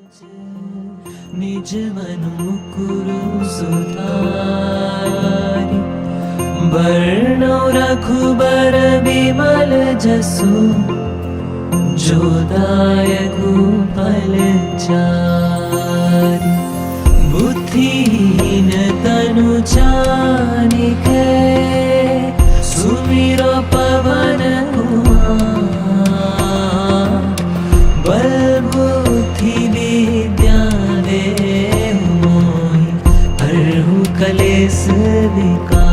निज मनु मुकुरु सुधारि वर्णो रघुबर बिमल जसु जो दायकु फल चारि बुद्धिहीन तनु जानिके सुमिरो पवन कुमार बल बुद्धि विद्या देहु मोहि हरहु कलेस विकार।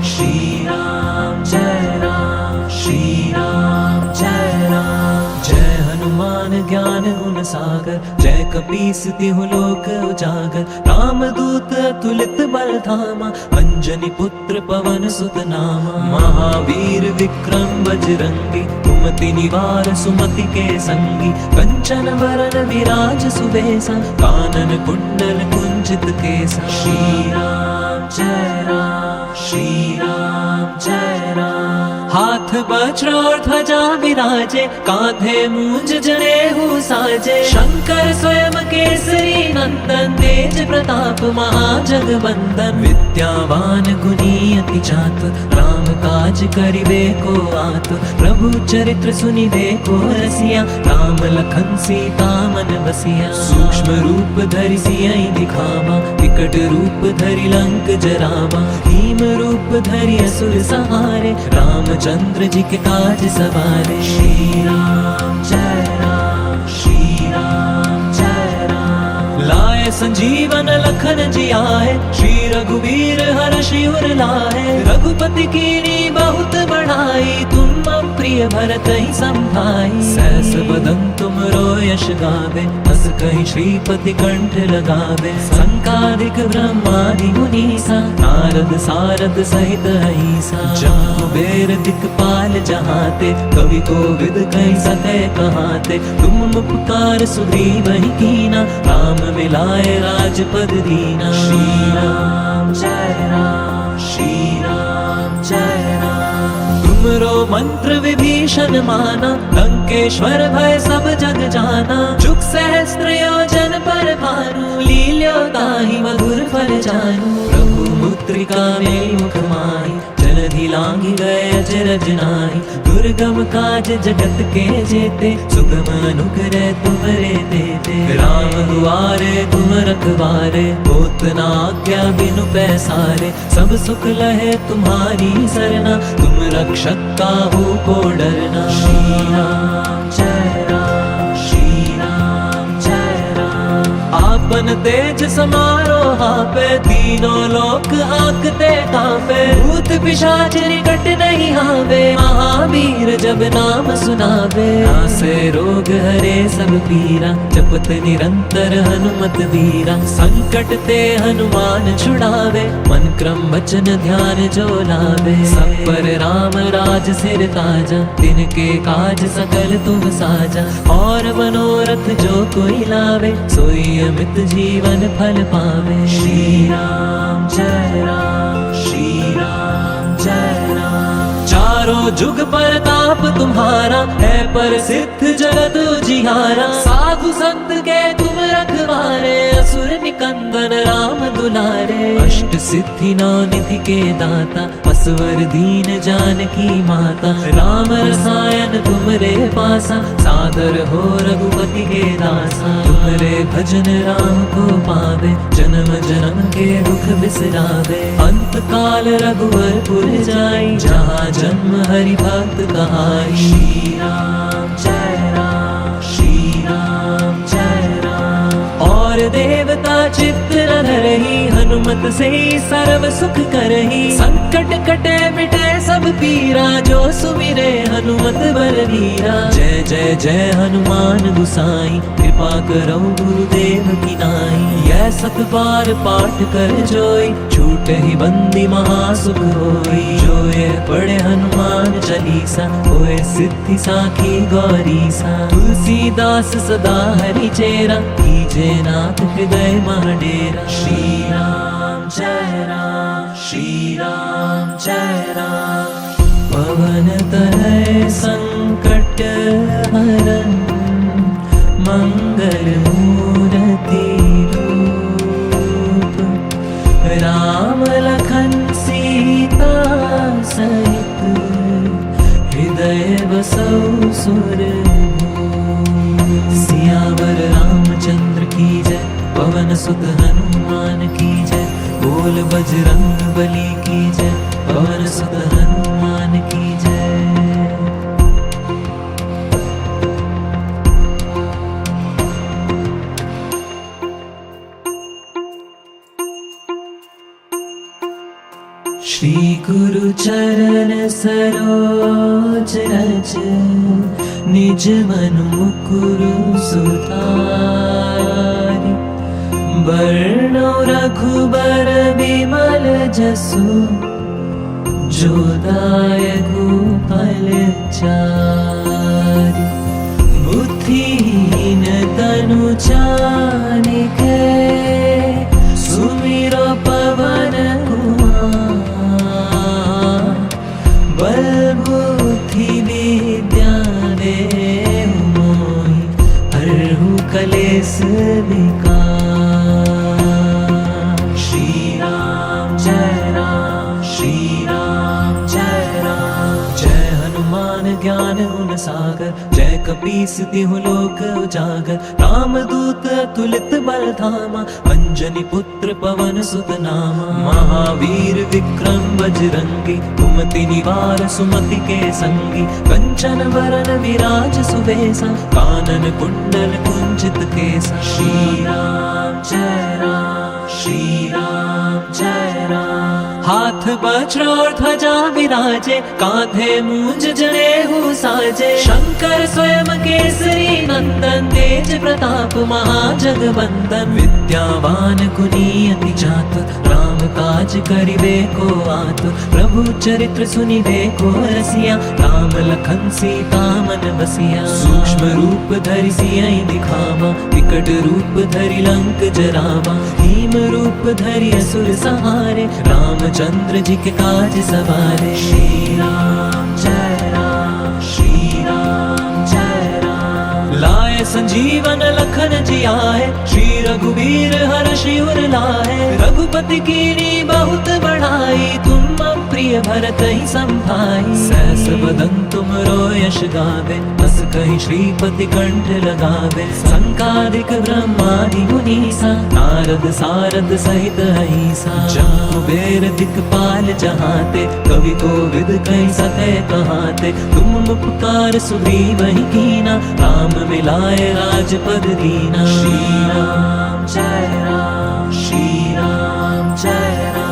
श्री राम जय राम, श्री राम जय राम। जय हनुमान ज्ञान गुण सागर, जय कपीस तिहु लोक उजागर। राम दूत अतुलित बल धामा, अंजनी पुत्र पवन सुत नामा। महावीर विक्रम बजरंगी, कुमति निवार सुमति के संगी। कंचन वरन विराज सुबेसा, कानन कुंडल कुंचित केसा। श्री राम जय राम, श्री राम जय राम। हाथ वज्र और ध्वजा विराजे, कांधे मूंज जनेऊ साजे। शंकर स्वयं केसरी नंदन, तेज प्रताप महाजगवंदन। विद्यावान गुणी अति चातुर, राम काज करिबे को आतुर। प्रभु चरित्र सुनिबे को रसिया, राम लखन सीता मन बसिया। सूक्ष्म रूप धरि सियहि दिखावा, विकट रूप धरि लंक जरावा। भीम रूप धरि असुर सहारे, रामचंद्र जी के काज सवारे। श्री राम जय राम, श्री राम जय राम। लाए संजीवन लखन जी आए, श्री रघुवीर हर्षि उर लाए। रघुपति कीनी बहुत बढ़ाई, तुम प्रिय भरत ही संभाई। सहस बदन तुम यश गावे, हस कहि श्रीपति कंठ लगावे। संकादिक ब्रह्मादि मुनीसा, नारद सारद सहित अहिसा। जहाँ कुबेर दिक्पाल जहाते, कवि कोविद कहि सके कहाते। तुम उपकार सुग्रीवहि कीना, राम मिलाए राजपद दीना। श्री राम जय राम, श्री राम जय राम। तुमरो मंत्र विभीषण माना, लंकेश्वर भय सब जग जाना। जुग सहस्त्र योजन पर भानु, लील्यो ताहि मधुर फल जानू। प्रभु मुद्रिका मेलि मुख माहि, जलधि लांघि गए अचरज नाहि। दुर्गम काज जगत के जेते, सुगम अनुग्रह तुमरे देते। राम दुआरे तुम रखवारे, होत न आज्ञा बिनु पैसारे। सब सुख लहे तुम्हारी सरना, तुम रक्षक काहू को डरना। श्री राम जय राम, श्री राम जय राम। आपन तेज समारो हापे, तीनों लोक हांकते कांपे। भूत पिशाच निकट नहीं आवे, महावीर जब नाम सुनावे। नासे रोग हरे सब पीरा, जपत निरंतर हनुमत वीरा। संकट ते हनुमान छुड़ावे, मन क्रम वचन ध्यान जो लावे। सब पर राम राज सिर ताजा, तिनके काज सकल तुम साजा। और मनोरथ जो कोई लावे, सोई अमित जीवन फल पावे। श्री राम जय राम, श्री राम जय राम। चारों जुग परताप तुम्हारा, है प्रसिद्ध जगत उजियारा। साधु संत के तुम रखवारे, असुर निकंदन राम दुलारे। अष्ट सिद्धि नौ निधि के दाता, असवर दीन जानकी माता। राम रसायन तुमरे पासा, सादर हो रघुपति के दासा। तुमरे भजन राम को पावे, जन्म जन्म के दुख बिसरावे। अंत काल रघुवर पुर जाई, जहाँ जन्म हरि भक्त कहाई। श्री राम जय राम, श्री राम जय राम। और देवता चित्त न धरहि, हनुमत से सर्व सुख करहि। संकट कटे मिटे सब पीरा, जो सुमिरे हनुमत बलवीरा। जय जय जय हनुमान गुसाई, कृपा करो गुरुदेव की नाई। यह सत बार पाठ कर जोई, छूटे ही बंदी महासुख होई। जो ये पढ़े हनुमान चालीसा, होए सिद्धि साखी गौरीसा। तुलसीदास सदा हरि चेरा, कीजे नाथ हृदय महाडेरा। श्री राम जय राम, श्री राम जय राम। पवन तनय संकट हरन, मंगल मूर्ति रूप, राम लखन सीता सहित हृदय बसौ सुरभूप। सियावर रामचंद्र की जय, पवन सुत हनुमान की जय, बोल बजरंग बली की जय, पवन सुत हनुमान की जय। श्री गुरु चरण सरोज रज, निज मन मुकुरु सुधारि। बरनौ रघुबर बिमल जसु, जो दायकु फल चारि। बुद्धिहीन तनु जानिके, सुमिरो पवन कुमार। बल बुद्धि विद्या देहु मोहि, हरहु कलेस विकार। श्री राम जय राम, श्री राम जय राम। जय हनुमान ज्ञान गुण सागर, जय कपीस तिहु लोक उजागर। रामदूत अतुलित बल धामा, अंजनी पुत्र पवन सुत नामा। महावीर विक्रम बजरंगी, कुमति निवार सुमति के संगी। कंचन वरन विराज सुबेसा, कानन कुंडल कुंचित केसा। श्री राम जय राम, श्री राम जय राम। हाथ वज्र और ध्वजा विराजे, कांधे मूंज जनेऊ साजे। शंकर स्वयं केसरी नंदन, तेज प्रताप महाजगवंदन। विद्यावान गुणी अति चातुर, राम काज करिबे को आतुर। प्रभु चरित्र सुनिबे को रसिया, राम लखन सीता मन बसिया। सूक्ष्म रूप धरि सियहि दिखावा, विकट रूप धरि लंक जरावा। भीम रूप धरि असुर संहारे, रामचंद्र जी के काज सवारे। श्री राम जय राम, श्री राम जय राम। लाए संजीवन लखन जियाए, श्री रघुवीर हर्षि उर लाए। रघुपति कीनी बहुत बढ़ाई, तुम प्रिय भरत ही संभाई। सहस बदन तुमरो यश गावे, बस कहीं श्रीपति कंठ लगावे। संकादिक ब्रह्मादि मुनीसा, नारद सारद सहित अहिसा। जम कुबेर दिक्पाल जहाते, कवि कोविद कहीं सके कहाते। तुम उपकार सुग्रीव ही कीना, राम मिलाए राजपद दीना। श्री राम जय राम, श्री राम जय राम।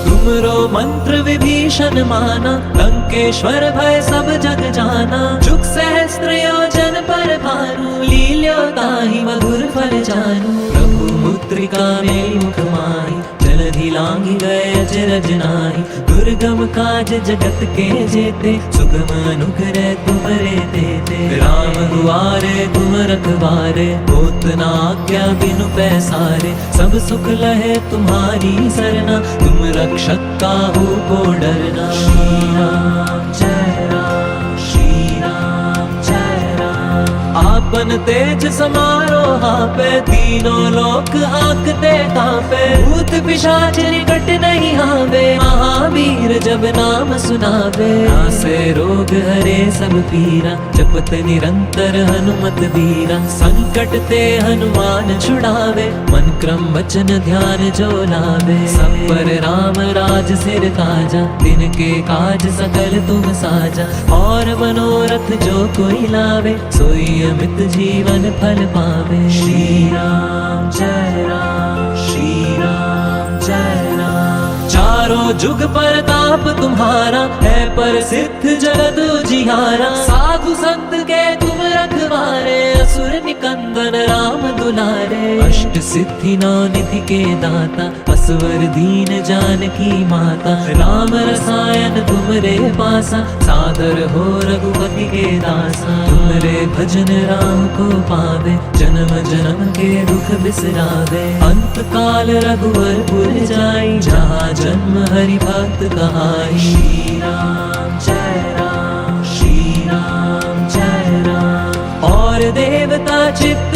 तुमरो मंत्र विभीषण माना, लंकेश्वर भय सब जग जाना। जुग सहस्त्र योजन पर भानु, लील्यो ताहि मधुर फल जानू। प्रभु मुद्रिका मेलि मुख माहि, जलधि लांघि गए अचरज नाहि। दुर्गम काज जगत के जेते, सुगम अनुग्रह तुमरे तेते। राम दुआरे तुम रखवारे, होत न आज्ञा बिनु पैसारे। सब सुख लहे तुम्हारी सरना, तुम रक्षक काहू को डरना। श्री राम जय राम, श्री राम जय राम। आपन तेज समारो हापे, तीनों लोक हाकते कांपे। भूत पिशाच निकट नहीं आवे, महावीर जब नाम सुनावे। नासे रोग हरे सब पीरा, जपत निरंतर हनुमत बीरा। संकट ते हनुमान छुड़ावे, मन क्रम वचन ध्यान जो लावे। सब पर राम राज सिर ताजा, दिन के काज सकल तुम साजा। और मनोरथ जो कोई लावे, सोई अमित जीवन फल पावे। श्री राम जय राम, श्री राम जय राम। चारों जुग परताप तुम्हारा, है प्रसिद्ध जगत उजियारा। साधु संत के तुम रखवारे, असुर निकंदन राम दुलारे। अष्ट सिद्धि नौ निधि के दाता, असवर दीन जानकी माता। राम रसायन तुमरे पासा, सादर हो रघुपति के दासा। तुमरे भजन राम को पावे, जन्म जन्म के दुख बिसरावे। अंत काल रघुवर पुर जाई, जहाँ जन्म हरि भक्त कहाई। श्री राम जय राम, श्री राम जय राम। और देवता चित्त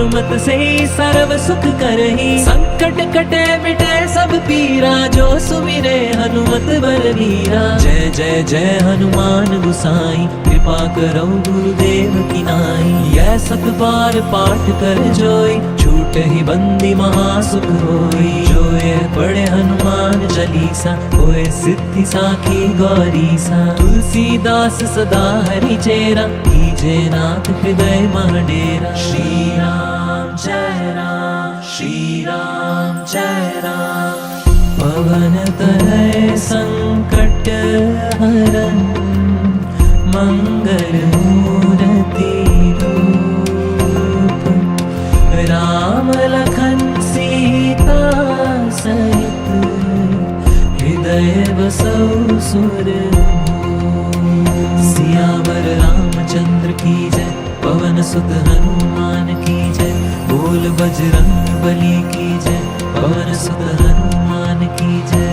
हनुमत से सर्व सुख करही, संकट कटे मिटे सब पीरा, जो सुमिरे हनुमत बलवीरा। जय जय जय हनुमान गोसाई, कृपा करो गुरुदेव की नाई। यह सत बार पाठ कर जोई, छूट ही बंदी महासुख होई। जो यह पढ़े हनुमान चालीसा, होए सिद्धि साखी गौरीसा। तुलसीदास सदा हरि चेरा, कीजे नाथ हृदय मह डेरा। श्री राम जय राम, श्री राम जय राम। पवन तनय संकट हरन, मंगल मूर्ति रूप। राम लखन सीता सहित, हृदय बसौ सुरभूप। सियावर रामचंद्र की जय, पवन सुत हनुमान की जय। बोल बजरंग बली की जय, पवन सुत हनुमान की जय।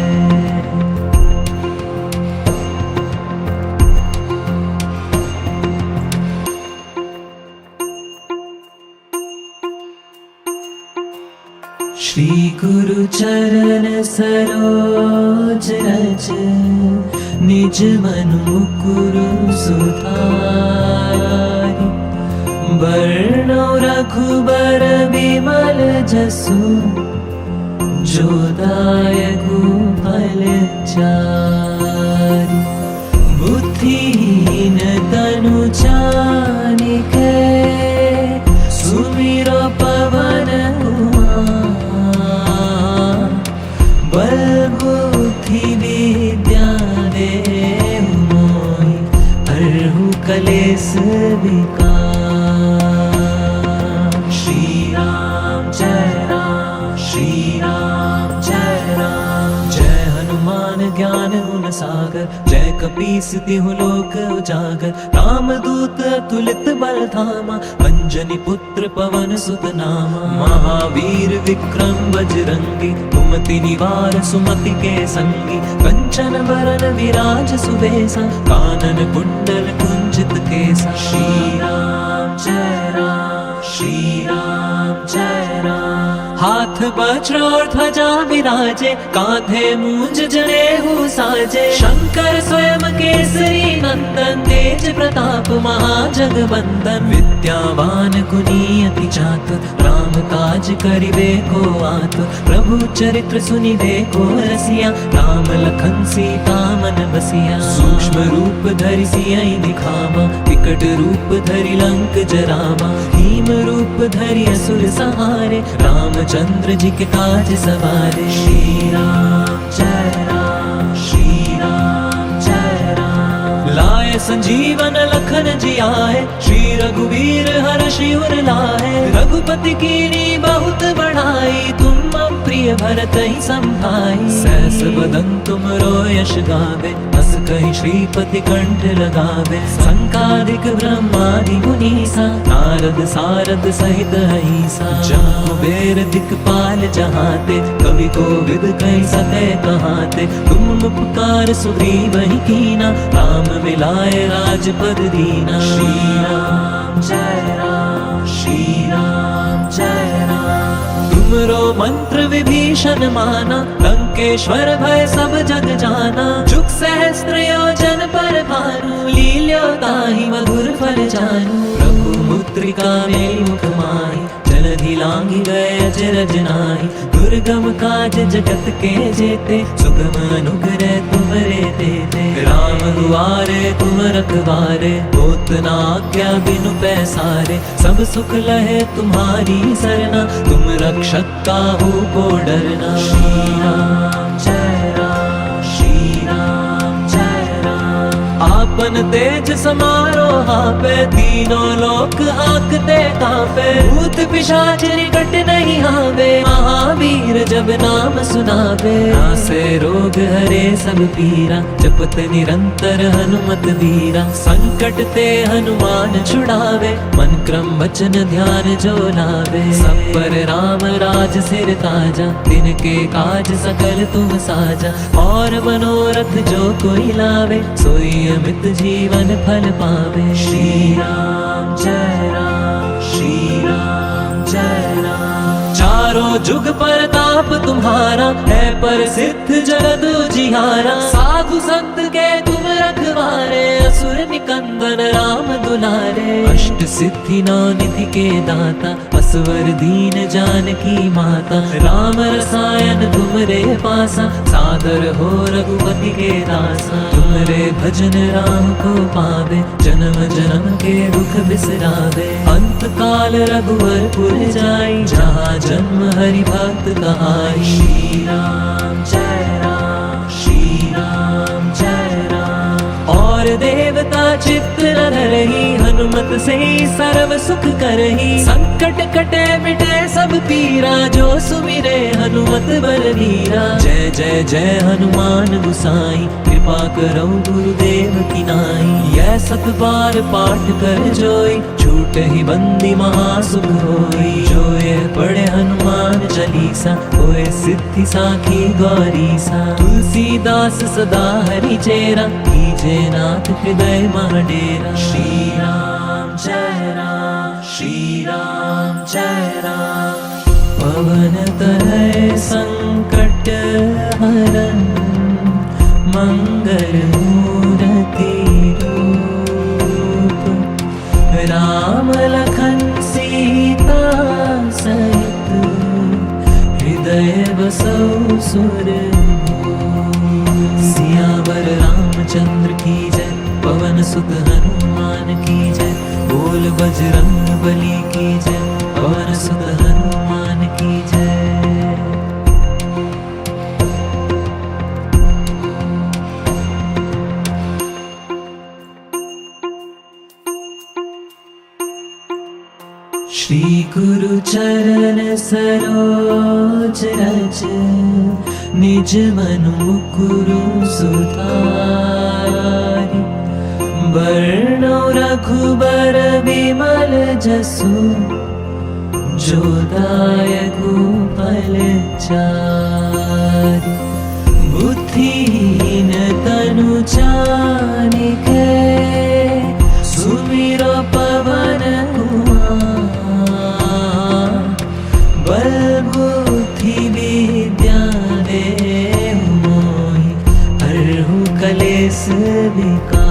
श्री गुरु चरण सरोज रज, निज मन मुकुरु सुधारि। बरनौ रघुबर बिमल जसु, जो दायकु फल चारि। बुद्धिहीन तनु जानिके, सुमिरो पवन कुमार। बल बुद्धि विद्या देहु मोहि, हरहु कलेस विकार। श्री राम जय राम, श्री राम जय राम। जय हनुमान ज्ञान गुण सागर, जय कपीस तिहु लोक उजागर। रामदूत अतुलित बल धामा, अंजनी पुत्र पवन सुत नामा। महावीर विक्रम बजरंगी, कुमति निवार सुमति के संगी। कंचन बरन विराज सुबेसा, कानन कुंडल कुंजित केसा। श्री राम जय राम, श्री राम जय राम। हाथ वज्र और ध्वजा विराजे, कांधे मूंज जनेऊ साजे। शंकर स्वयं केसरी नंदन, तेज प्रताप महाजगवंदन। विद्यावान गुणी अति चातुर, राम काज करिबे को आतुर। प्रभु चरित्र सुनिबे को रसिया, राम लखन सीता मन बसिया। सूक्ष्म रूप धरि सियहि दिखावा, विकट रूप धरि लंक जरावा। भीम रूप धरि असुर सहारे, रामचंद्र जी के काज सवारे। श्री राम जय राम, श्री राम जय राम। लाए संजीवन लखन जियाए, श्री रघुवीर हर्षि उर लाए। रघुपति कीनी बहुत बढ़ाई, तुम प्रिय भरत ही संभाई। सहस बदन तुमरो यश गावे, हस कहि श्रीपति कंठ लगावे। संकादिक ब्रह्मादि मुनीसा, नारद सारद सहित अहिसा। जहाँ कुबेर दिक्पाल जहाते, कवि कोविद कहि सके कहाते। तुम उपकार सुग्रीव ही कीना, राम मिलाए राजपद दीना। श्री राम जय राम, श्री राम जय राम। तुमरो मंत्र विभीषण माना, लंकेश्वर भय सब जग जाना। जुग सहस्त्र योजन पर भानु, लील्यो ताहि मधुर फल जानू। प्रभु मुद्रिका मेलि मुख माहि, जलधि लांघि गए अचरज नाहि। दुर्गम काज जगत के जेते, सुगम अनुग्रह तुमरे तेते। राम दुआरे तुम रखवारे, होत न आज्ञा बिनु पैसारे। सब सुख लहे तुम्हारी सरना, तुम रक्षक काहू को डरना। श्री राम जय राम, श्री राम जय राम। आपन तेज समारो हापे, तीनों लोक हाकते कांपे। भूत पिशाच निकट नहीं आवे, महावीर जब नाम सुनावे। नासे रोग हरे सब पीरा, जपत निरंतर हनुमत वीरा। संकट ते हनुमान छुड़ावे, मन क्रम वचन ध्यान जो लावे। सब पर राम राज सिर ताजा, तिनके काज सकल तुम साजा। और मनोरथ जो कोई लावे, सोई अमित जीवन फल पावे। श्री राम जय राम, श्री राम जय करो जुग परताप तुम्हारा, है प्रसिद्ध जगत उजियारा। साधु संत के तुम रखवारे, असुर निकंदन राम दुलारे। अष्ट सिद्धि नौ निधि के दाता, असवर दीन जानकी माता। राम रसायन तुमरे पासा, सादर हो रघुपति के दासा। तुमरे भजन राम को पावे, जन्म जन्म के दुख बिसरावे। अंत काल रघुवरपुर जाई, जहाँ जन्म हरि भक्त कहाई। श्री राम जय राम, श्री राम जय राम। और देवता चित्त न धरही, हनुमत से सर्व सुख करही। संकट कटे मिटे सब पीरा, जो सुमिरे हनुमत बलवीरा। जय जय जय हनुमान गुसाई, कृपा करो गुरुदेव की नाई। यह सत बार पाठ कर जोई, छूट ही बंदी महासुख होई। जो ये पढ़े हनुमान चालीसा, होए सिद्धि साखी गौरीसा। तुलसीदास सदा हरि चेरा, कीजे नाथ हृदय महाडेरा। श्री राम जय राम, श्री राम जय राम। पवन तनय संकट हरन, मंगल मूर्ति रूप। राम लखन सीता सहित, हृदय बसौ सुरभूप। सियावर रामचंद्र की जय, पवन सुत हनुमान की जय। बोल बजरंग बली की जय, पवन सुत हनुमान की जय। श्री गुरु चरण सरोज रज, निज मनु मुकुरु सुधारि। बरनौ रघुबर बिमल जसु, जो दायकु फलचारि। बुद्धिहीन तनु जानिके, सुमिरो पवन कुमार। बल बुद्धि विद्या देहु मोहि, हरहु कलेस विकार।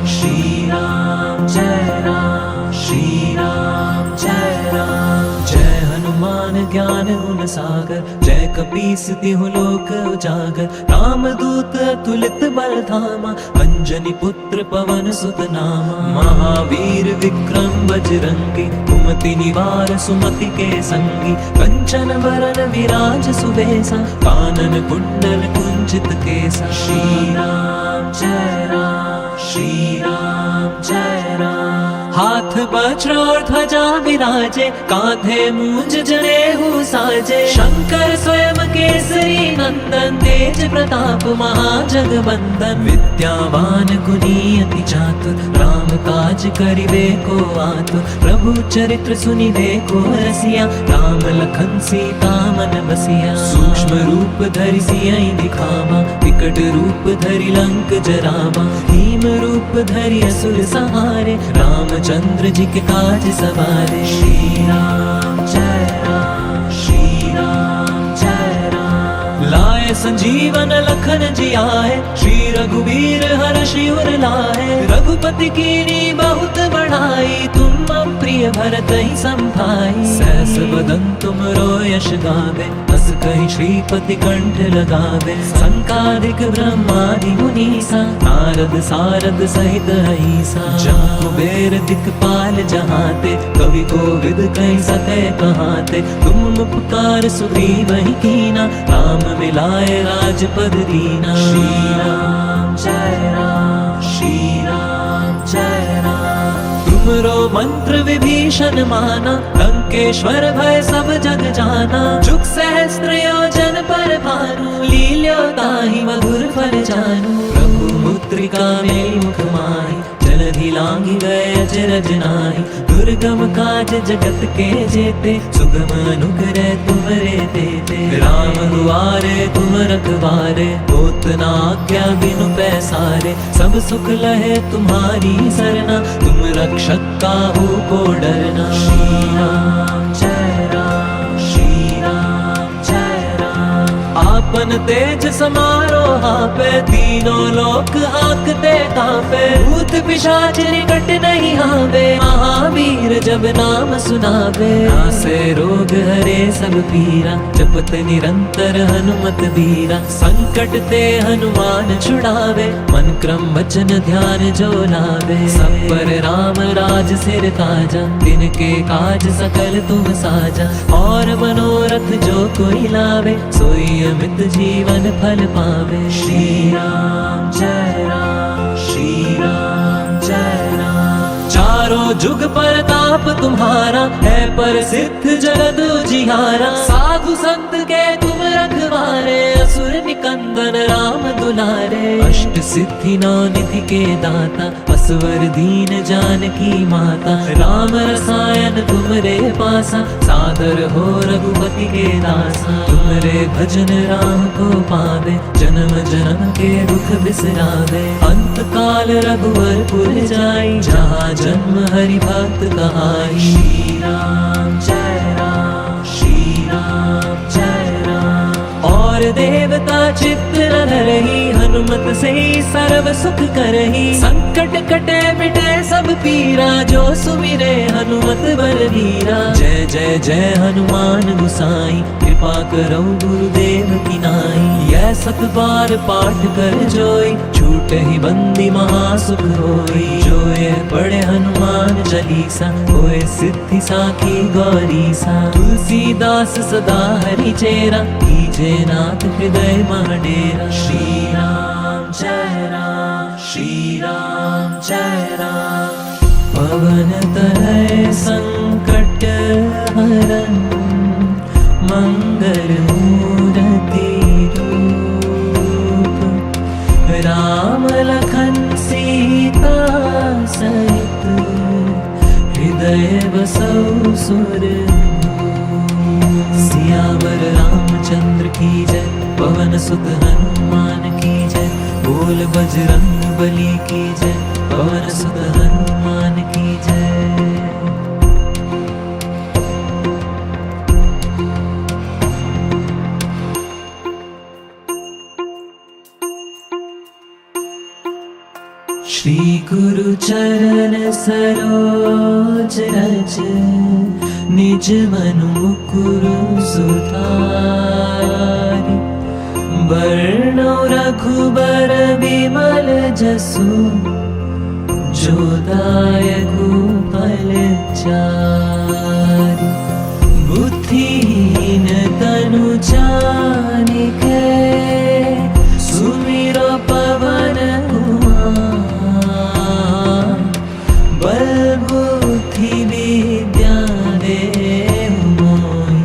श्री राम जय राम, श्री राम जय राम। जय हनुमान ज्ञान गुण सागर, जय कपीस तिहु लोक उजागर। राम दूत अतुलित बल धामा, अंजनी पुत्र पवन सुत नामा। महावीर विक्रम बजरंगी, कुमति निवार सुमति के संगी। कंचन बरन विराज सुबेसा, कानन कुंडल कुंचित केसा। श्री राम जय राम, श्री राम जय राम। हाथ वज्र और ध्वजा विराजे, कांधे मूंज जनेऊ साजे। शंकर स्वयं केसरी नंदन, तेज प्रताप महाजगबंदन। विद्यावान गुणी अति चातुर, राम काज करिबे को आतुर। प्रभु चरित्र सुनिबे को रसिया, राम लखन सीता मन बसिया। सूक्ष्म रूप धरि सियहि दिखावा, विकट रूप धरि लंक जरावा। भीम रूप धरि असुर संहारे, रामचंद्र जी के काज सवारे। श्री राम जय राम, श्री राम जय राम। लाए संजीवन लखन जी आए, श्री रघुवीर हर्षि उर लाए। रघुपति कीनी बहुत बढ़ाई, तुम प्रिय भरत ही संभाई। सहस बदन तुम यश गावे, हस कहि श्रीपति कंठ लगावे। संकादिक ब्रह्मादि मुनीसा, नारद सारद सहित अहिसा। जहाँ कुबेर दिक्पाल जहाते, कवि कोविद कहि सके कहाते। तुम उपकार सुग्रीवहि कीना, राम मिलाए राजपद दीना। श्री राम जय राम, श्री राम जय राम। तुमरो मंत्र विभीषण माना, लंकेश्वर भय सब जग जाना। जुग सहस्त्र योजन पर भानु, लील्यो ताहि मधुर फल जानू। प्रभु मुद्रिका मेलि मुख माहि, जलधि लांघि गए अचरज नाहि। दुर्गम काज जगत के जेते, सुगम अनुग्रह तुमरे तेते। राम दुआरे तुम रखवारे, होत न आज्ञा बिनु पैसारे। सब सुख लहे तुम्हारी सरना, तुम रक्षक काहू को डरना। श्री राम जय आपन तेज समारो पे तीनों लोक हाकते कांपे। भूत पिशाच निकट नहीं आवे, महावीर जब नाम सुनावे। नासे रोग हरे सब पीरा, जपत निरंतर हनुमत बीरा। संकट ते हनुमान छुड़ावे, मन क्रम वचन ध्यान जो लावे। सब पर राम राज सिर ताजा, तिनके काज सकल तुम साजा। और मनोरथ जो कोई लावे, सोई अमित जीवन फल पावे। श्री राम जय राम, श्री राम जय राम। चारों जुग परताप तुम्हारा, है प्रसिद्ध जगद उजियारा। साधु संत के तुम रखवारे, असुर निकंदन राम दुलारे। अष्ट सिद्धि नौ निधि के दाता, असवर दीन जानकी माता। राम रसायन तुमरे पासा, सादर हो रघुपति के दासा। तुमरे भजन राम को पावे, जन्म जन्म के दुख बिसरावे। अंत काल रघुवर पुर जाई, जहाँ जन्म हरि भक्त कहाई। श्री राम जय राम, श्री राम जय राम। और देवता चित्त न धरहि, हनुमत से सर्व सुख करहि। संकट कटे मिटे सब पीरा, जो सुमिरे हनुमत बलवीरा। जय जय जय हनुमान गुसाई, कृपा करो गुरुदेव की नाई। यह सत बार पाठ कर जोई, छूटे ही बंदी महासुख होई। जो ये पढ़े हनुमान चालीसा, होए सिद्धि साखी गौरीसा। तुलसीदास सदा हरि चेरा, कीजे नाथ हृदय महडेरा। श्री राम जय राम, श्री राम जय राम। पवन तनय संकट हरन, मंगल मूर्ति रूप। राम लखन सीता सहित, हृदय बसौ सुरभूप। सियावर रामचंद्र की जय, पवन सुत हनुमान की जय। बोल बजरंग बली की जय, पवन सुत हनुमान की जय। श्री गुरु चरण सरोज रज, निज मनु मुकुरु सुधारि। वर्णो रघुबर बिमल जसु, जो दायकु फल चारि। बुद्धिहीन तनु जानिके, सुमिरो पवन कुमार। बल बुद्धि विद्या देहु मोहि,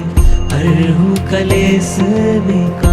हरहु कलेस विकार।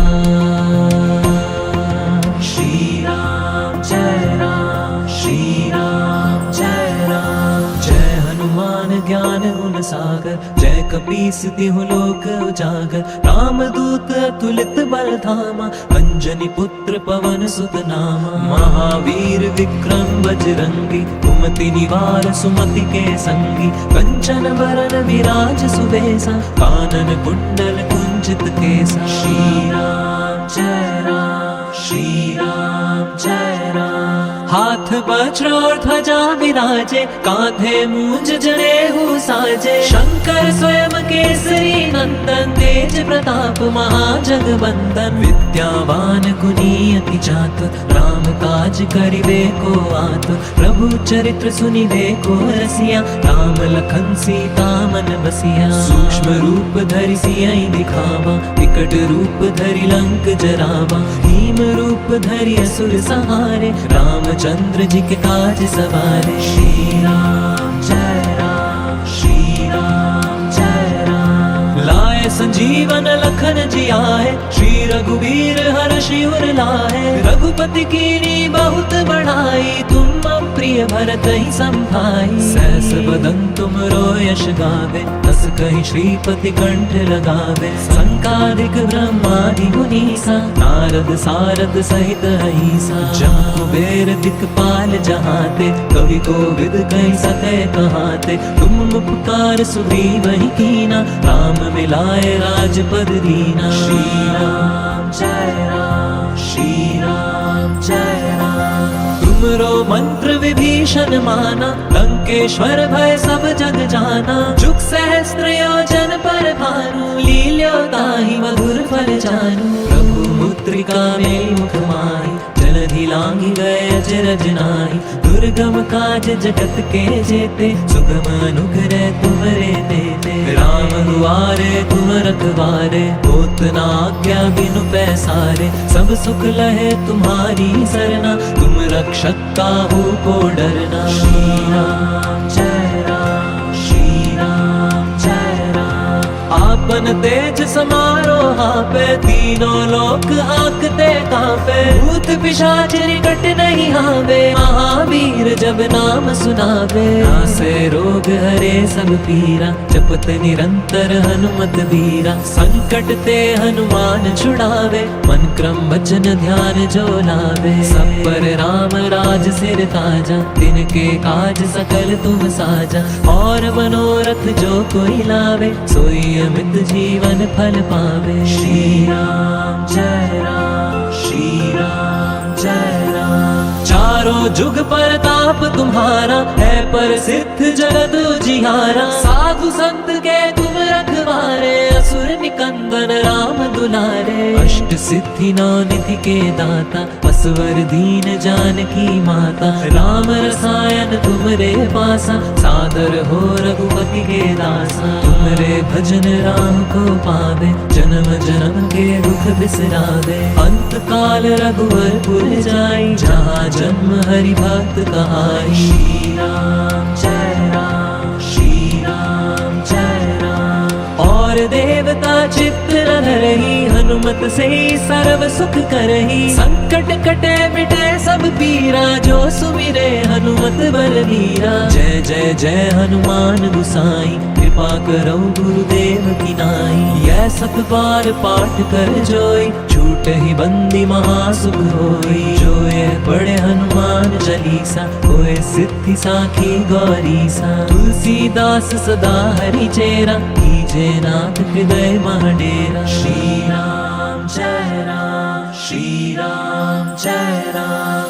श्री राम जय राम, श्री राम जय राम। जय हनुमान ज्ञान गुण सागर, जय कपीस तिहु लोक उजागर। राम दूत अतुलित बल धामा, अंजनी पुत्र पवन सुत नामा। महावीर विक्रम बजरंगी, कुमति निवार सुमति के संगी। कंचन बरन विराज सुबेसा, कानन कुंडल कुंचित केसा। श्री राम जय राम, श्री राम जय राम। हाथ वज्र और ध्वजा विराजे, कांधे मूंज जनेऊ साजे। शंकर स्वयं केसरी नंदन, तेज प्रताप महाजगवंदन। विद्यावान गुणी अति चातुर, राम काज करिबे को आतुर। प्रभु चरित्र सुनिबे को रसिया, राम लखन सीता मन बसिया। सूक्ष्म रूप धरि सियहि दिखावा, विकट रूप धरि लंक जरावा। भीम रूप धरि असुर संहारे, रामचंद्र जी के काज सवारे। श्री राम जय राम, श्री राम जय राम। लाए संजीवन लखन जियाए, श्री रघुवीर हर्षि उर लाए। रघुपति कीनी बहुत बढ़ाई, तुम प्रिय भरत ही संभाई। सहस बदन तुम यश गावे, तस कहीं श्रीपति कंठ लगावे। संकादिक ब्रह्मादि मुनीसा, नारद सारद सहित अहिसा। जम कुबेर दिक्पाल जहाते, कवि कोविद कहीं सके कहाते। तुम उपकार सुग्रीव ही कीना, राम मिलाए राजपद दीना। श्री राम जय राम श्री राम जय राम। तुमरो मंत्र विभीषण माना, लंकेश्वर भय सब जग जाना। जुग सहस्त्र योजन पर भानु, लील्यो ताहि मधुर फल जानू। प्रभु मुद्रिका में मुख माहि, जलधि लांघि गए अचरज नाहि। दुर्गम काज जगत के जेते, सुगम अनुग्रह तुमरे तेते। राम दुआरे तुम रखवारे, होत न आज्ञा बिनु पैसारे। सब सुख लहे तुम्हारी सरना, तुम रक्षक काहू को डरना। श्री राम जय राम श्री राम जय राम। आपन तेज समारो आपे, तीनों लोक हाकते कांपे। भूत पिशाच निकट नहीं आवे, महावीर जब नाम सुनावे। नासे रोग हरे सब पीरा, जपत निरंतर हनुमत बीरा। संकट ते हनुमान छुड़ावे, मन क्रम वचन ध्यान जो लावे। सब पर राम राज सिर ताजा, तिनके काज सकल तुम साजा। और मनोरथ जो कोई लावे, सोई अमित जीवन फल पावे। श्री राम जय राम श्री राम जय राम। चारों जुग परताप तुम्हारा, है प्रसिद्ध जगत उजियारा। साधु संत के तुम रखवारे, असुर निकंदन राम दुलारे। अष्ट सिद्धि नौ निधि के दाता, असवर दीन जानकी माता। राम रसायन तुमरे पासा, सादर हो रघुपति के दासा। तुमरे भजन राम को पावे, जन्म जन्म के दुख बिसरावे। अंत काल रघुवर पुर जाई, जहाँ जन्म हरि भक्त कहाई। श्री राम जय राम श्री राम जय राम। और देवता चित्त न धरहि, हनुमत से सर्व सुख करहि। संकट कटे मिटे सब पीरा, जो सुमिरे हनुमत बलबीरा। जय जय जय हनुमान गुसाई, कृपा करो गुरुदेव की नाई। यह सत बार पाठ कर जोई, छूट ही बंदी महासुख होई। जो यह पढ़े हनुमान चालीसा, होए सिद्धि साखी गौरीसा। तुलसीदास सदा हरि चेरा, कीजे नाथ हृदय महडेरा। श्री राम जय राम श्री राम जय राम।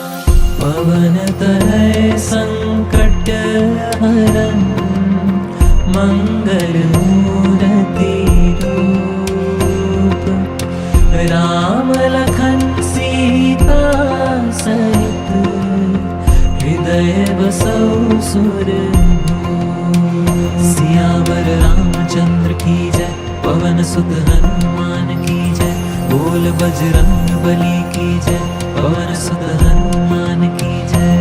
पवन तनय संकट हरन, मंगल मूर्ति रूप। राम लखन सीता सहित, हृदय बसौ सुरभूप। सियावर रामचंद्र की जय, पवन सुत हनुमान की जय। बोल बजरंग बली की जय, पवन सुत हनुमान की जय।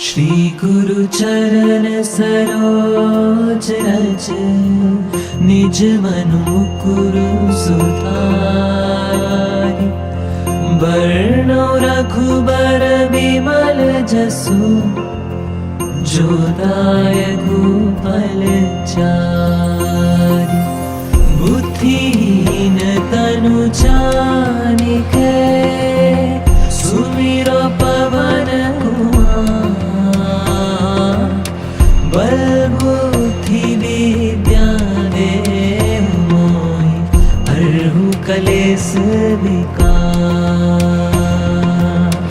श्री गुरु चरण सरोज रज, निज मन मुकुरु सुधारि। बरनौ रघुबर बिमल जसु, जो दायकु फल चारि। बुद्धिहीन तनु जानिके, सुमिरो पवन कुमार। बल बुद्धि विद्या देहु मोहि, हरहु कलेश विकार।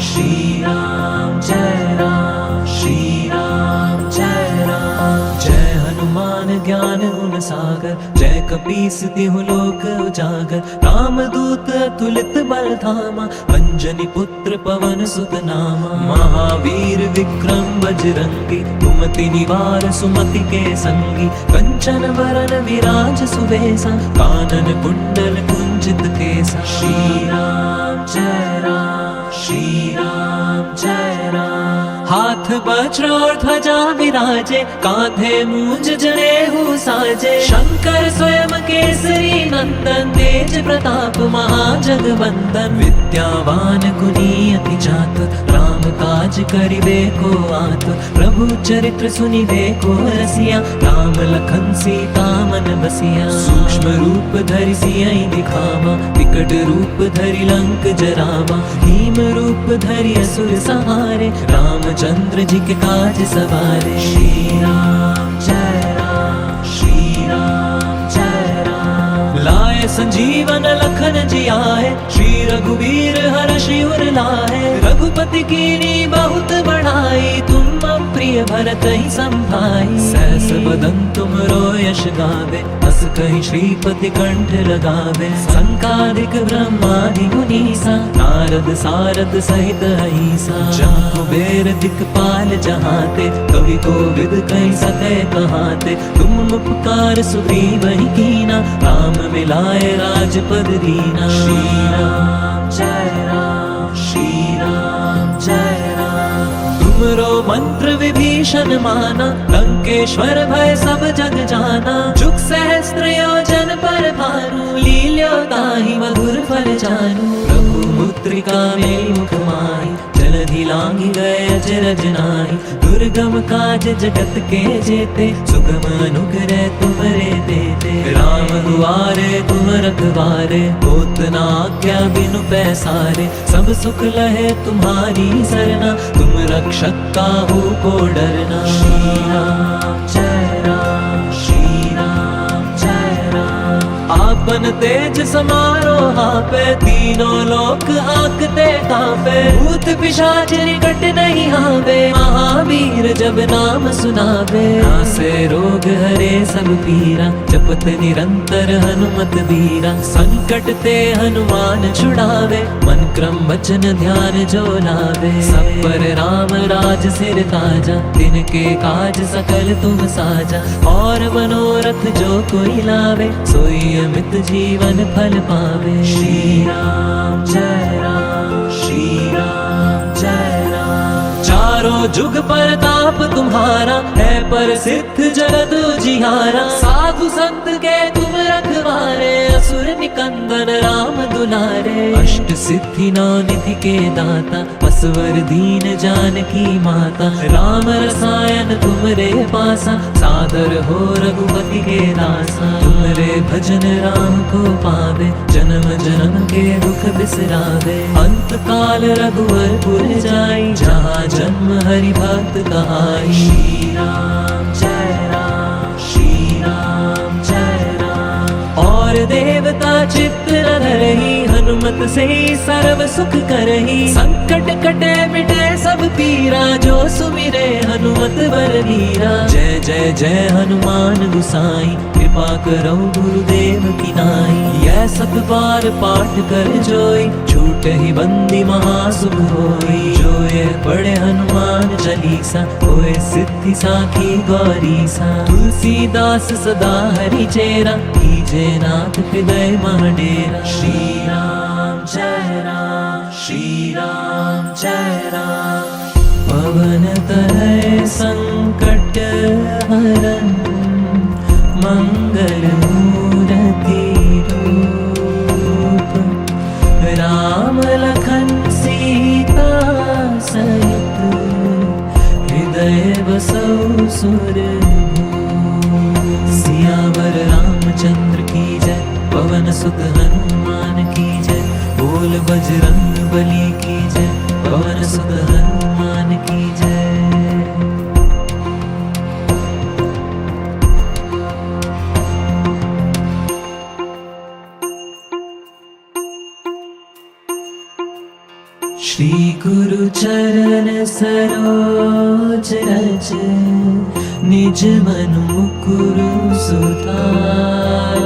श्री राम जय राम श्री राम जय राम। जय हनुमान ज्ञान गुण सागर, जय कपीस तिहु लोक उजागर। रामदूत अतुलित बल धामा, अंजनी पुत्र पवन सुत नामा। महावीर विक्रम बजरंगी, कुमति निवार सुमति के संगी। कंचन वरन विराज सुबेसा, कानन कुंडल कुंजित केसा। श्री राम जय राम श्री राम जय राम। हाथ वज्र और ध्वजा विराजे, कांधे मूंज जनेऊ साजे। शंकर स्वयं केसरी नंदन, तेज प्रताप महाजगवंदन। विद्यावान गुणी अति चातुर, राम काज करिबे को आत, प्रभु चरित्र सुनिबे को रसिया। राम लखन सीता मन बसिया, सूक्ष्म रूप धरि सियहि दिखावा, विकट रूप धरि लंक जरावा। भीम रूप धरि असुर सहारे, रामचंद्र जी के काज सवारे। श्री राम जय राम, श्री राम जय राम। लाए संजीवन लखन जी आए, श्री रघुवीर हर्षि उर लाए। रघुपति कीनी बहुत बढ़ाई, तुम प्रिय भरत ही संभाई। सहस बदन तुमरो यश गावे, हस कहि श्रीपति कंठ लगावे। संकादिक ब्रह्मादि मुनीसा, नारद सारद सहित अहिसा। जहाँ कुबेर दिक्पाल जहाते, कवि कोविद कहि सके कहाते। तुम उपकार सुग्रीव ही कीना, राम मिलाए राजपद दीना। श्री राम जय राम, श्री राम जय राम। तुमरो मंत्र विभीषण माना, लंकेश्वर भय सब जग जाना। जुग सहस्त्र योजन पर भानु, लील्यो ताहि मधुर फल जानू। प्रभु मुद्रिका मेलि मुख माहि, जलधि लांघि गए अचरज नाहि। दुर्गम काज जगत के जेते, सुगम अनुग्रह तुमरे देते। राम दुआरे तुम रखवारे, होत न आज्ञा बिनु पैसारे। सब सुख लहे तुम्हारी सरना, तुम रक्षक काहू को डरना। श्री राम जय राम, श्री राम जय राम। आपन तेज समारो हापे, तीनों लोक हाकते कांपे। भूत पिशाच निकट नहीं आवे, महावीर जब नाम सुनावे। नासे रोग हरे सब पीरा, जपत निरंतर हनुमत बीरा। संकट ते हनुमान छुड़ावे, मन क्रम वचन ध्यान जो लावे। सब पर राम राज सिर ताजा, तिनके काज सकल तुम साजा। और मनोरथ जो कोई लावे, सोई अमित जीवन फल पावे। श्री राम जय राम, श्री राम जय राम। चारों जुग परताप तुम्हारा, है प्रसिद्ध जगत उजियारा। साधु संत के तुम रखवारे, असुर निकंदन राम दुलारे। अष्ट सिद्धि नौ निधि के दाता, असवर दीन जानकी माता। राम रसायन तुमरे पासा, सादर हो रघुपति के दासा। तुमरे भजन राम को पावे, जन्म जन्म के दुख बिसरावे। अंत काल रघुवर पुर जाई, जहाँ जन्म हरि भक्त कहाई। श्री राम जय राम, श्री राम जय राम। और देवता चित्त न धरहि, हनुमत से सर्व सुख करहि। संकट कटे मिटे सब पीरा, जो सुमिरे हनुमत बल वीरा। जय जय जय हनुमान गुसाई, कृपा करो गुरुदेव की नाई। यह सत बार पाठ कर जोई, छूट ही बंदी महासुख होई। जो ये पढ़े हनुमान चालीसा, होए सिद्धि साखी गौरीसा। तुलसीदास सदा हरि चेरा, कीजे नाथ हृदय मह डेरा। श्री राम जय राम, श्री राम जय राम। पवन तनय संकट हरन, मंगल मूर्ति रूप। राम लखन सीता सहित, हृदय बसौ सुरभूप। सियावर रामचंद्र की जय, पवन सुत हनुमान की जय। बोल बजरंग बली की जय, पवन सुत हनुमान की जय। श्री गुरु चरण सरोज रज, निज मनु मुकुरु सुधारि।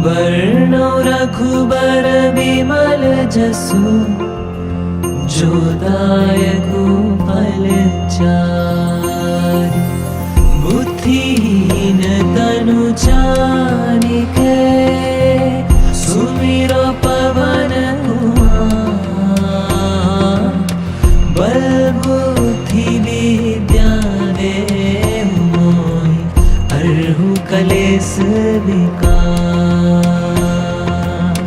बरनौ रघुबर बिमल जसु, जो दायकु फल चारि। बुद्धिहीन तनु जानिके, सुमिरो पवन बल बुद्धि विद्या देहु मोहि। हरहु कलेस विकार।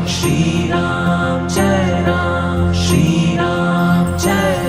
श्री राम जय राम, श्री राम जय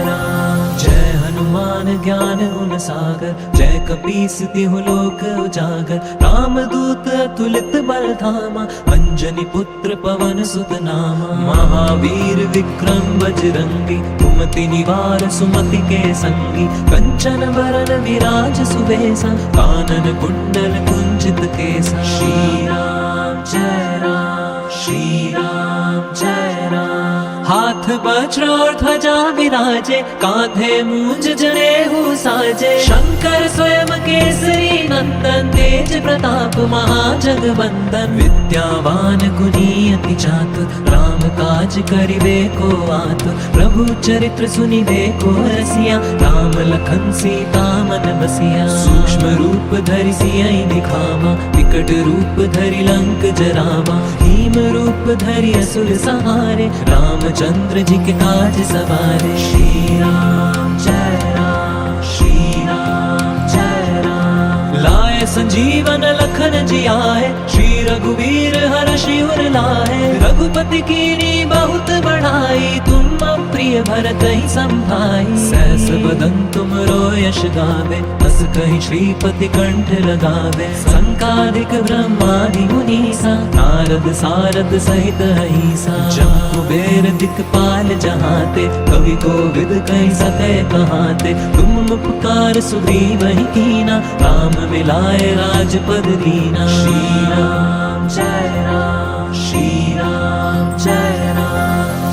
सागर, जय कपीस तिहु लोक उजागर। रामदूत अतुलित बल धामा, अंजनी पुत्र पवन सुत नामा। महावीर विक्रम बजरंगी, कुमति निवार सुमति के संगी। कंचन बरन विराज सुबेसा, कानन कुंडल कुंचित केसा। श्री राम जय राम, श्री राम जय राम। हाथ वज्र और ध्वजा विराजे, कांधे मूंज जनेऊ साजे। शंकर स्वयं केसरी नंदन, तेज प्रताप महाजगवंदन। विद्यावान गुणी अति चातुर, राम काज करिबे को आतुर। प्रभु चरित्र सुनिबे को रसिया, राम लखन सीता मन बसिया। सूक्ष्म रूप धरि सियहि दिखावा, विकट रूप धरि लंक जरावा। भीम रूप धरि असुर संहारे, रामचंद्र जी के काज सवारे। श्री राम जय राम, श्री राम जय राम। लाए संजीवन लखन जी आए, श्री रघुवीर हर्षि उर लाए। रघुपति कीनी बहुत बढ़ाई, तुम प्रिय भरत ही संभाई। सहस बदन तुम रो यश गावे, हस कहि श्रीपति कंठ लगावे। संकादिक ब्रह्मादि मुनीसा, नारद सारद सहित अहिसा। जम कुबेर दिक्पाल जहाते, कवि कोविद कहि सके कहाते। तुम उपकार सुग्रीव ही कीना, राम मिलाए राजपद दीना। श्री राम जय राम, श्री राम जय राम।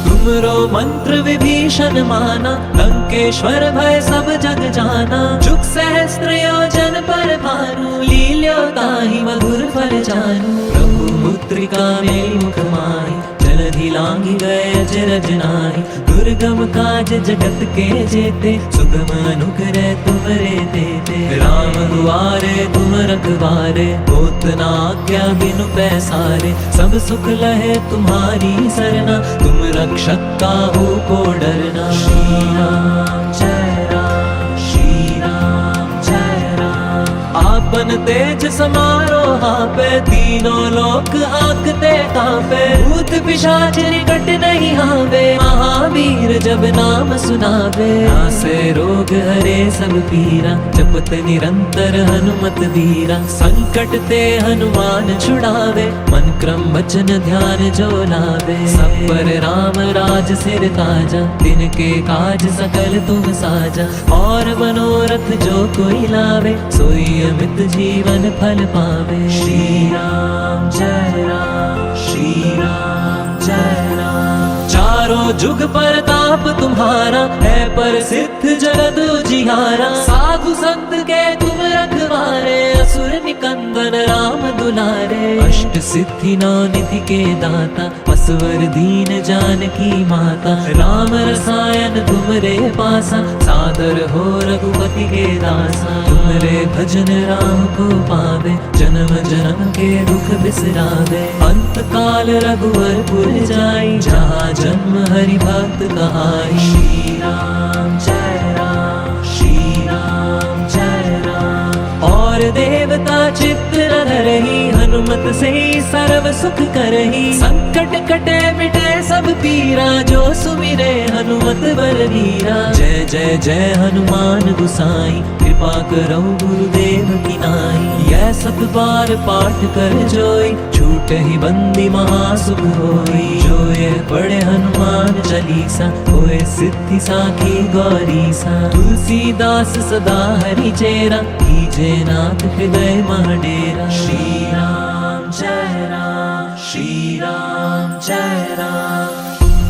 तुमरो मंत्र विभीषण माना, लंकेश्वर भय सब जग जाना। जुग सहस्त्र योजन पर भानु, लील्यो ताहि मधुर फल जानू। प्रभु मुद्रिका मेलि मुख माहि, जलधि लांघि गए अचरज नाहि। दुर्गम काज जगत के जेते, सुगम अनुग्रह तुमरे तेते। राम दुआरे तुम रखवारे, होत न आज्ञा बिनु पैसारे। सब सुख लहे तुम्हारी सरना, तुम रक्षक काहू को डरना। श्री राम जय राम, श्री राम जय राम। आपन तेज समारो हापे, तीनों लोक हाकते कांपे। भूत पिशाच निकट नहीं आवे, महावीर जब नाम सुनावे। नासे रोग हरे सब पीरा, जपत निरंतर हनुमत वीरा। संकट ते हनुमान छुड़ावे, मन क्रम वचन ध्यान जो लावे। सब पर राम राज सिर ताजा, तिनके काज सकल तुम साजा। और मनोरथ जो कोई लावे, सोई अमित जीवन फल पावे। श्री राम जय राम, श्री राम जय राम। चारों जुग परताप तुम्हारा, है प्रसिद्ध जगत उजियारा। साधु संत के तुम रखवारे, असुर निकंदन राम दुलारे। अष्ट सिद्धि नौ निधि के दाता, असवर दीन जानकी माता। राम रसायन तुमरे पासा, सादर हो रघुपति के दासा। तुमरे भजन राम को पावे, जन्म जन्म के दुख बिसरावे। अंत काल रघुवर पुर जाई, जहाँ जन्म हरि भक्त कहाई। श्री राम जय राम, श्री राम जय राम। और देवता चित्र धरहि, हनुमत से सर्व सुख करहि। संकट कटे मिटे सब पीरा, जो सुमिरे हनुमत बलवीरा। जय जय जय हनुमान गुसाई, कृपा करो गुरुदेव की नाई। यह सत बार पाठ कर जोई, छूट ही बंदी महासुख होई। जो ये पढ़े हनुमान चालीसा, होए सिद्धि साखी गौरीसा। तुलसीदास सदा हरि चेरा, कीजे नाथ हृदय महडेरा। श्री राम जय राम, श्री राम जय राम।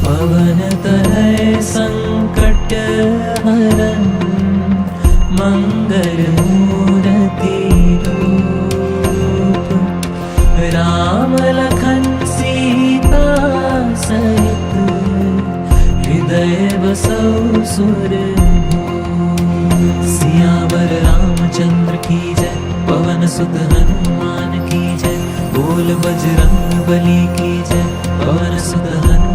पवन तनय संकट हरन, मंगल मूर्ति रूप। राम लखन सीता सहित, हृदय बसौ सुरभूप। सियावर रामचंद्र की जय, पवन सुत हनुमान की जय। बोल बजरंग बली की जय, पवन सुत हनुमान